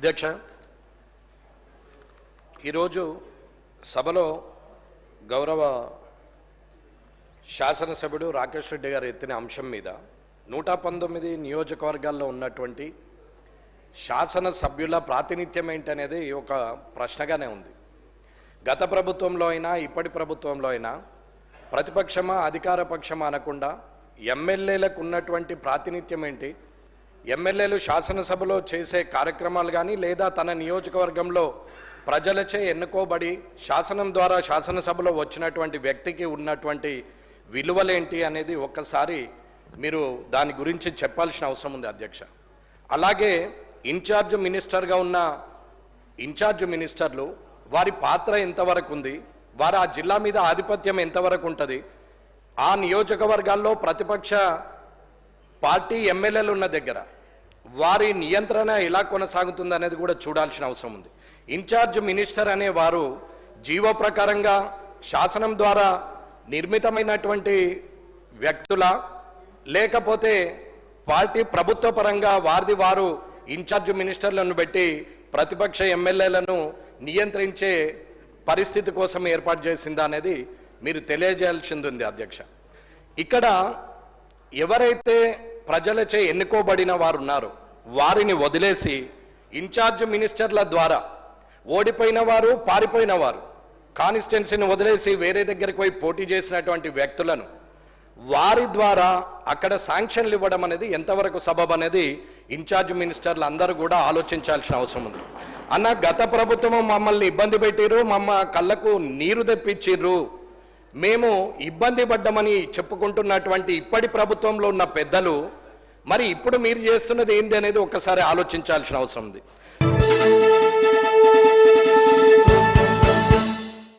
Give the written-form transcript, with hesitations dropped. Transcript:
అధ్యక్ష, ఈరోజు సభలో గౌరవ శాసనసభ్యుడు రాకేష్ రెడ్డి గారు ఎత్తిన అంశం మీద 119 నియోజకవర్గాల్లో ఉన్నటువంటి శాసనసభ్యుల ప్రాతినిధ్యం ఏంటనేది ఒక ప్రశ్నగానే ఉంది. గత ప్రభుత్వంలో అయినా ఇప్పటి ప్రభుత్వంలో అయినా ప్రతిపక్షమా అధికార పక్షమా అనకుండా ఎమ్మెల్యేలకు ఉన్నటువంటి ప్రాతినిధ్యం ఏంటి, ఎమ్మెల్యేలు శాసనసభలో చేసే కార్యక్రమాలు కానీ లేదా తన నియోజకవర్గంలో ప్రజలచే ఎన్నుకోబడి శాసనం ద్వారా శాసనసభలో వచ్చినటువంటి వ్యక్తికి ఉన్నటువంటి విలువలేంటి అనేది ఒక్కసారి మీరు దాని గురించి చెప్పాల్సిన అవసరం ఉంది అధ్యక్ష. అలాగే ఇన్ఛార్జ్ మినిస్టర్గా ఉన్న ఇన్ఛార్జ్ మినిస్టర్లు వారి పాత్ర ఎంతవరకు ఉంది, వారు ఆ జిల్లా మీద ఆధిపత్యం ఎంతవరకు ఉంటుంది, ఆ నియోజకవర్గాల్లో ప్రతిపక్ష పార్టీ ఎమ్మెల్యేలు ఉన్న దగ్గర వారి నియంత్రణ ఎలా కొనసాగుతుంది అనేది కూడా చూడాల్సిన అవసరం ఉంది. ఇన్ఛార్జ్ మినిస్టర్ అనే వారు జీవో ప్రకారంగా శాసనం ద్వారా నిర్మితమైనటువంటి వ్యక్తుల లేకపోతే పార్టీ ప్రభుత్వ పరంగా వారు ఇన్ఛార్జ్ మినిస్టర్లను పెట్టి ప్రతిపక్ష ఎమ్మెల్యేలను నియంత్రించే పరిస్థితి కోసం ఏర్పాటు చేసిందా అనేది మీరు తెలియజేయాల్సింది ఉంది అధ్యక్ష. ఇక్కడ ఎవరైతే ప్రజలచే ఎన్నుకోబడిన వారు ఉన్నారో వారిని వదిలేసి ఇన్ఛార్జ్ మినిస్టర్ల ద్వారా ఓడిపోయిన వారు పారిపోయిన వారు కాన్స్టిట్యున్సీని వదిలేసి వేరే దగ్గరికి పోయి పోటీ చేసినటువంటి వ్యక్తులను వారి ద్వారా అక్కడ శాంక్షన్లు ఇవ్వడం అనేది ఎంతవరకు సబబ్ అనేది ఇన్ఛార్జ్ మినిస్టర్లు అందరూ కూడా ఆలోచించాల్సిన అవసరం ఉంది. అన్న, గత ప్రభుత్వం మమ్మల్ని ఇబ్బంది పెట్టిర్రు, కళ్ళకు నీరు తెప్పించిర్రు, మేము ఇబ్బంది పడ్డామని చెప్పుకుంటున్నటువంటి ఇప్పటి ప్రభుత్వంలో ఉన్న పెద్దలు మరి ఇప్పుడు మీరు చేస్తున్నది ఏంది అనేది ఒక్కసారి ఆలోచించాల్సిన అవసరం ఉంది.